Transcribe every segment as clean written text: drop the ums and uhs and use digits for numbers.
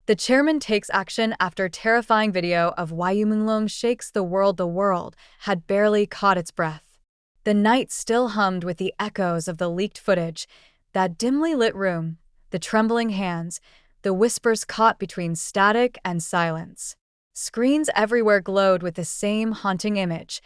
The chairman takes action after terrifying video of why Yu Menglong shakes the world. The world had barely caught its breath. The night still hummed with the echoes of the leaked footage, that dimly lit room, the trembling hands, the whispers caught between static and silence. Screens everywhere glowed with the same haunting image,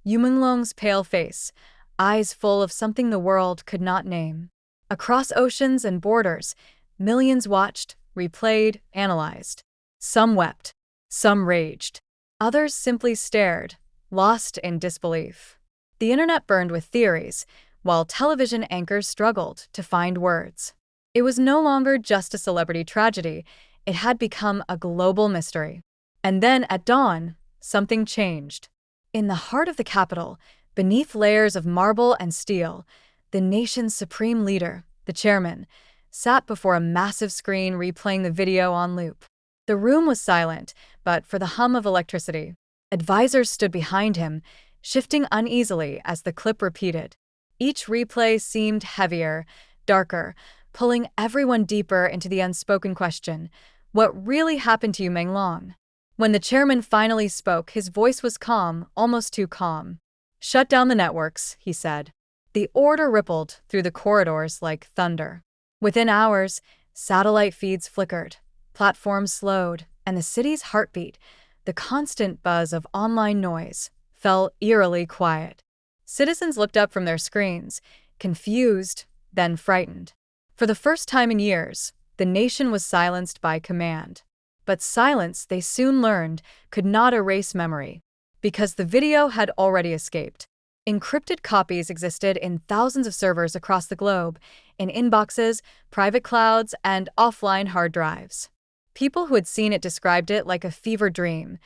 Yu Menglong's pale face, eyes full of something the world could not name. Across oceans and borders, millions watched, replayed, analyzed. Some wept, some raged, others simply stared, lost in disbelief. The internet burned with theories, while television anchors struggled to find words. It was no longer just a celebrity tragedy, it had become a global mystery. And then, at dawn, something changed. In the heart of the capital, beneath layers of marble and steel, the nation's supreme leader, the chairman, sat before a massive screen replaying the video on loop. The room was silent, but for the hum of electricity. Advisors stood behind him, shifting uneasily as the clip repeated. Each replay seemed heavier, darker, pulling everyone deeper into the unspoken question, what really happened to Yu Menglong? When the chairman finally spoke, his voice was calm, almost too calm. "Shut down the networks," he said. The order rippled through the corridors like thunder. Within hours, satellite feeds flickered, platforms slowed, and the city's heartbeat, the constant buzz of online noise, fell eerily quiet. Citizens looked up from their screens, confused, then frightened. For the first time in years, the nation was silenced by command. But silence, they soon learned, could not erase memory, because the video had already escaped. Encrypted copies existed in thousands of servers across the globe, in inboxes, private clouds, and offline hard drives. People who had seen it described it like a fever dream.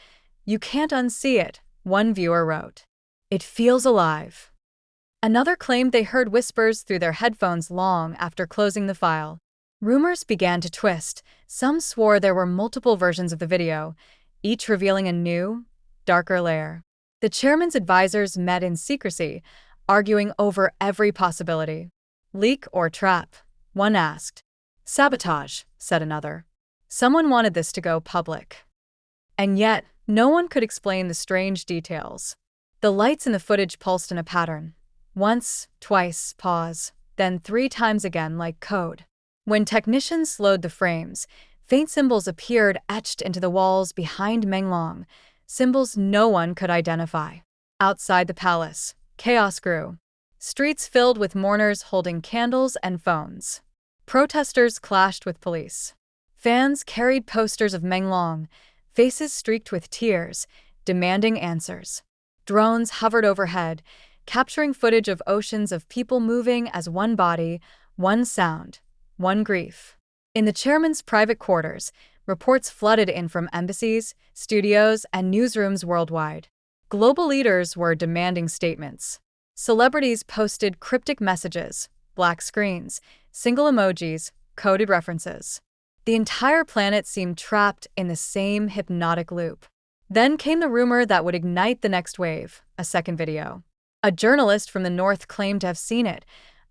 "You can't unsee it," one viewer wrote. "It feels alive." Another claimed they heard whispers through their headphones long after closing the file. Rumors began to twist. Some swore there were multiple versions of the video, each revealing a new, darker layer. The chairman's advisors met in secrecy, arguing over every possibility. "Leak or trap?" one asked. "Sabotage," said another. Someone wanted this to go public. And yet, no one could explain the strange details. The lights in the footage pulsed in a pattern. Once, twice, pause, then 3 times again like code. When technicians slowed the frames, faint symbols appeared etched into the walls behind Menglong, symbols no one could identify. Outside the palace, chaos grew. Streets filled with mourners holding candles and phones. Protesters clashed with police. Fans carried posters of Menglong, faces streaked with tears, demanding answers. Drones hovered overhead, capturing footage of oceans of people moving as one body, one sound, one grief. In the chairman's private quarters, reports flooded in from embassies, studios, and newsrooms worldwide. Global leaders were demanding statements. Celebrities posted cryptic messages, black screens, single emojis, coded references. The entire planet seemed trapped in the same hypnotic loop. Then came the rumor that would ignite the next wave, a second video. A journalist from the north claimed to have seen it,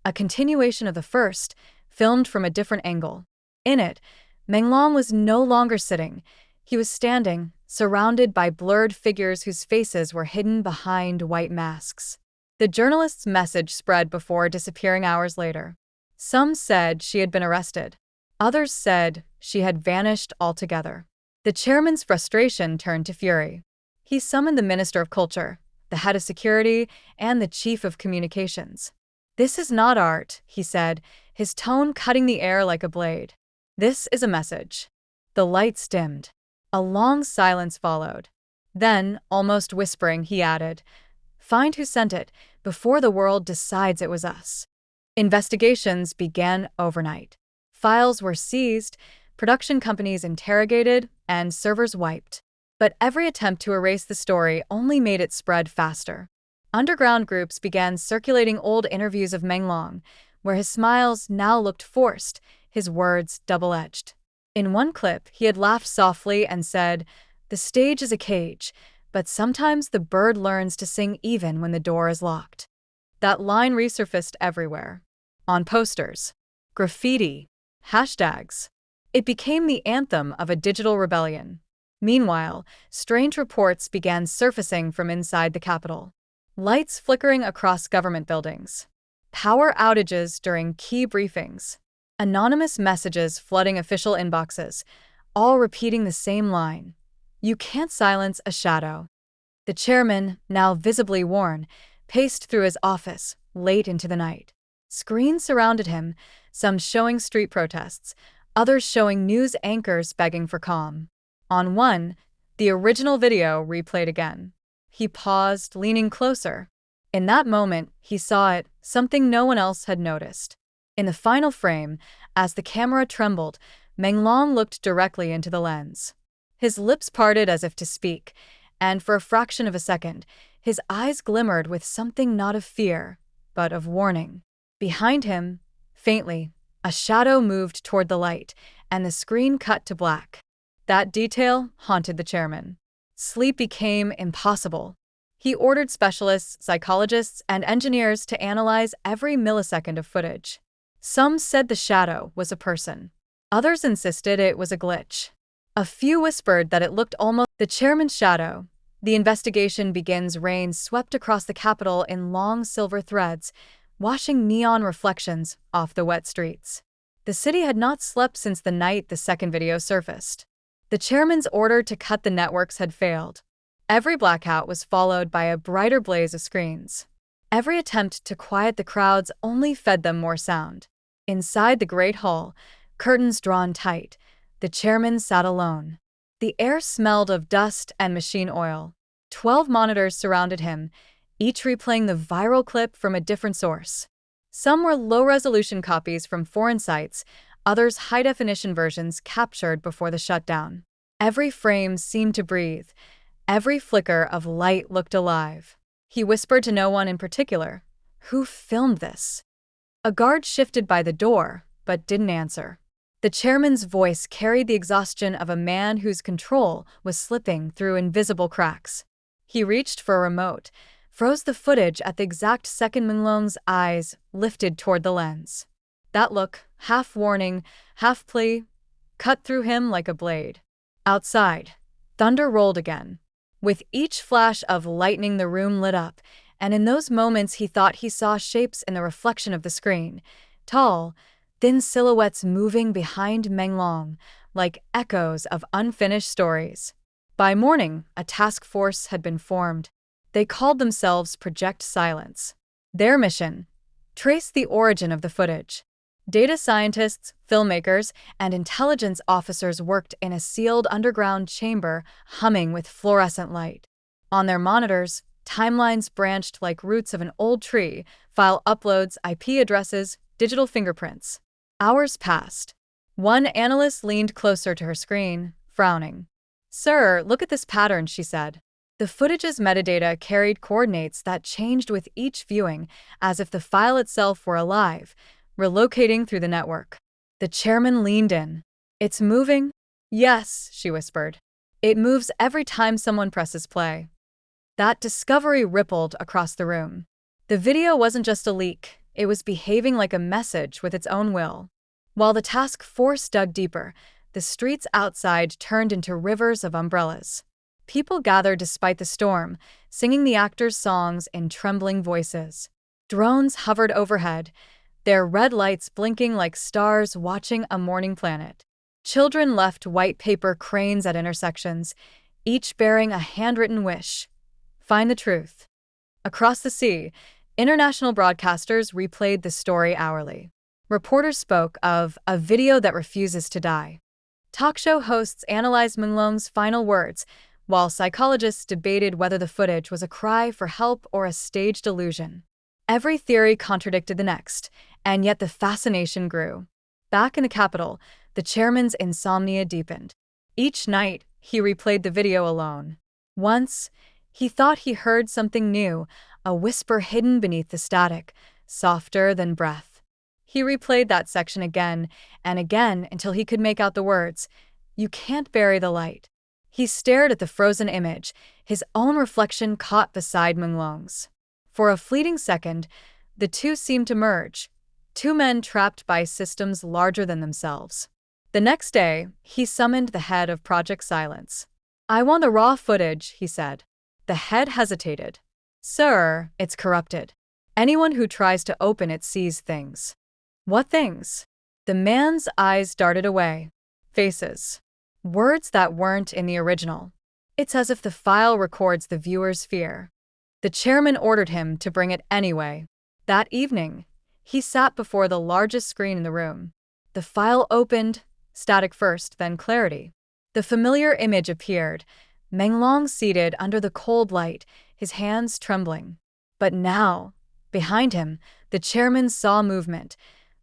a continuation of the first, filmed from a different angle. In it, Menglong was no longer sitting. He was standing, surrounded by blurred figures whose faces were hidden behind white masks. The journalist's message spread before disappearing hours later. Some said she had been arrested. Others said she had vanished altogether. The chairman's frustration turned to fury. He summoned the Minister of Culture, the head of security, and the chief of communications. "This is not art," he said, his tone cutting the air like a blade. "This is a message." The lights dimmed. A long silence followed. Then, almost whispering, he added, "Find who sent it before the world decides it was us." Investigations began overnight. Files were seized, production companies interrogated, and servers wiped. But every attempt to erase the story only made it spread faster. Underground groups began circulating old interviews of Menglong, where his smiles now looked forced, his words double-edged. In one clip, he had laughed softly and said, "The stage is a cage, but sometimes the bird learns to sing even when the door is locked." That line resurfaced everywhere. On posters, graffiti, hashtags. It became the anthem of a digital rebellion. Meanwhile, strange reports began surfacing from inside the capital. Lights flickering across government buildings. Power outages during key briefings. Anonymous messages flooding official inboxes, all repeating the same line. You can't silence a shadow. The chairman, now visibly worn, paced through his office, late into the night. Screens surrounded him, some showing street protests, others showing news anchors begging for calm. On one, the original video replayed again. He paused, leaning closer. In that moment, he saw it, something no one else had noticed. In the final frame, as the camera trembled, Menglong looked directly into the lens. His lips parted as if to speak, and for a fraction of a second, his eyes glimmered with something not of fear, but of warning. Behind him, faintly, a shadow moved toward the light, and the screen cut to black. That detail haunted the chairman. Sleep became impossible. He ordered specialists, psychologists, and engineers to analyze every millisecond of footage. Some said the shadow was a person. Others insisted it was a glitch. A few whispered that it looked almost the chairman's shadow. The investigation begins. Rain swept across the capital in long silver threads, washing neon reflections off the wet streets. The city had not slept since the night the second video surfaced. The chairman's order to cut the networks had failed. Every blackout was followed by a brighter blaze of screens. Every attempt to quiet the crowds only fed them more sound. Inside the great hall, curtains drawn tight, the chairman sat alone. The air smelled of dust and machine oil. 12 monitors surrounded him, each replaying the viral clip from a different source. Some were low-resolution copies from foreign sites, others high-definition versions captured before the shutdown. Every frame seemed to breathe. Every flicker of light looked alive. He whispered to no one in particular. Who filmed this? A guard shifted by the door, but didn't answer. The chairman's voice carried the exhaustion of a man whose control was slipping through invisible cracks. He reached for a remote, froze the footage at the exact second Menglong's eyes lifted toward the lens. That look, half warning, half plea, cut through him like a blade. Outside, thunder rolled again. With each flash of lightning, the room lit up, and in those moments he thought he saw shapes in the reflection of the screen. Tall, thin silhouettes moving behind Menglong, like echoes of unfinished stories. By morning, a task force had been formed. They called themselves Project Silence. Their mission: trace the origin of the footage. Data scientists, filmmakers, and intelligence officers worked in a sealed underground chamber humming with fluorescent light. On their monitors, timelines branched like roots of an old tree, file uploads, IP addresses, digital fingerprints. Hours passed. One analyst leaned closer to her screen, frowning. "Sir, look at this pattern," she said. The footage's metadata carried coordinates that changed with each viewing, as if the file itself were alive, relocating through the network. The chairman leaned in. "It's moving?" "Yes," she whispered. "It moves every time someone presses play." That discovery rippled across the room. The video wasn't just a leak, it was behaving like a message with its own will. While the task force dug deeper, the streets outside turned into rivers of umbrellas. People gathered despite the storm, singing the actors' songs in trembling voices. Drones hovered overhead, their red lights blinking like stars watching a morning planet. Children left white paper cranes at intersections, each bearing a handwritten wish: find the truth. Across the sea, international broadcasters replayed the story hourly. Reporters spoke of a video that refuses to die. Talk show hosts analyzed Menglong's final words, while psychologists debated whether the footage was a cry for help or a staged illusion. Every theory contradicted the next, and yet the fascination grew. Back in the capital, the chairman's insomnia deepened. Each night, he replayed the video alone. Once, he thought he heard something new, a whisper hidden beneath the static, softer than breath. He replayed that section again and again until he could make out the words, "You can't bury the light." He stared at the frozen image, his own reflection caught beside Menglong's. For a fleeting second, the two seemed to merge, two men trapped by systems larger than themselves. The next day, he summoned the head of Project Silence. "I want the raw footage," he said. The head hesitated. "Sir, it's corrupted. Anyone who tries to open it sees things." "What things?" The man's eyes darted away. Faces. Words that weren't in the original. It's as if the file records the viewer's fear. The chairman ordered him to bring it anyway. That evening, he sat before the largest screen in the room. The file opened, static first, then clarity. The familiar image appeared, Menglong seated under the cold light, his hands trembling. But now, behind him, the chairman saw movement,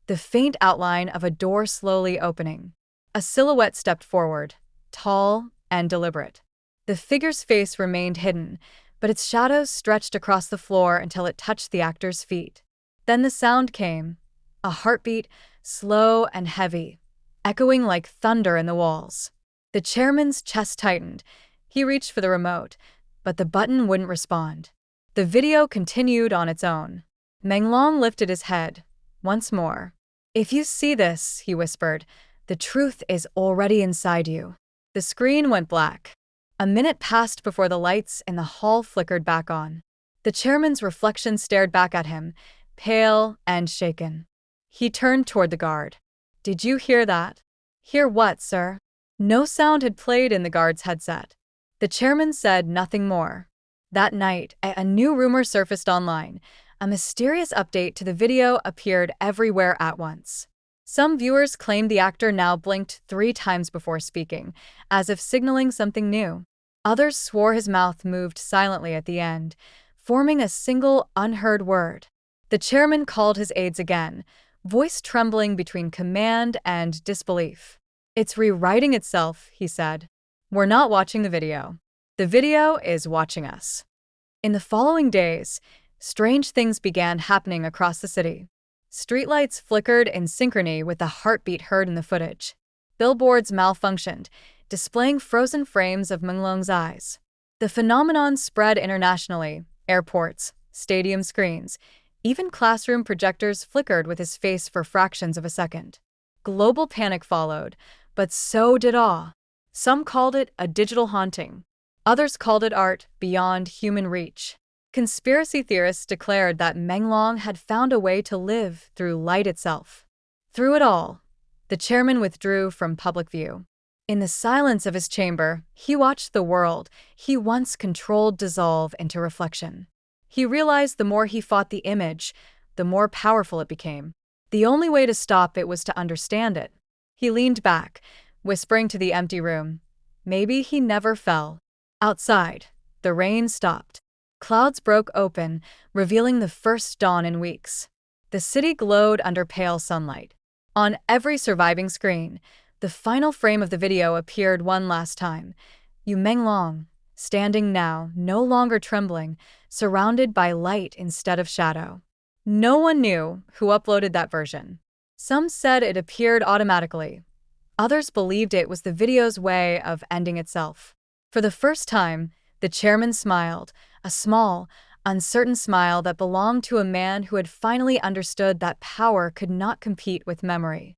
the faint outline of a door slowly opening. A silhouette stepped forward, tall and deliberate. The figure's face remained hidden, but its shadows stretched across the floor until it touched the actor's feet. Then the sound came, a heartbeat, slow and heavy, echoing like thunder in the walls. The chairman's chest tightened. He reached for the remote, but the button wouldn't respond. The video continued on its own. Menglong lifted his head. Once more. "If you see this," he whispered, "the truth is already inside you." The screen went black. A minute passed before the lights in the hall flickered back on. The chairman's reflection stared back at him, pale and shaken. He turned toward the guard. "Did you hear that?" "Hear what, sir?" No sound had played in the guard's headset. The chairman said nothing more. That night, a new rumor surfaced online. A mysterious update to the video appeared everywhere at once. Some viewers claimed the actor now blinked 3 times before speaking, as if signaling something new. Others swore his mouth moved silently at the end, forming a single unheard word. The chairman called his aides again, voice trembling between command and disbelief. "It's rewriting itself," he said. "We're not watching the video. The video is watching us." In the following days, strange things began happening across the city. Streetlights flickered in synchrony with the heartbeat heard in the footage. Billboards malfunctioned, displaying frozen frames of Menglong's eyes. The phenomenon spread internationally. Airports, stadium screens, even classroom projectors flickered with his face for fractions of a second. Global panic followed, but so did awe. Some called it a digital haunting. Others called it art beyond human reach. Conspiracy theorists declared that Menglong had found a way to live through light itself. Through it all, the chairman withdrew from public view. In the silence of his chamber, he watched the world he once controlled dissolve into reflection. He realized the more he fought the image, the more powerful it became. The only way to stop it was to understand it. He leaned back, whispering to the empty room. Maybe he never fell. Outside, the rain stopped. Clouds broke open, revealing the first dawn in weeks. The city glowed under pale sunlight. On every surviving screen, the final frame of the video appeared one last time. Yu Menglong, standing now, no longer trembling, surrounded by light instead of shadow. No one knew who uploaded that version. Some said it appeared automatically. Others believed it was the video's way of ending itself. For the first time, the chairman smiled, a small, uncertain smile that belonged to a man who had finally understood that power could not compete with memory.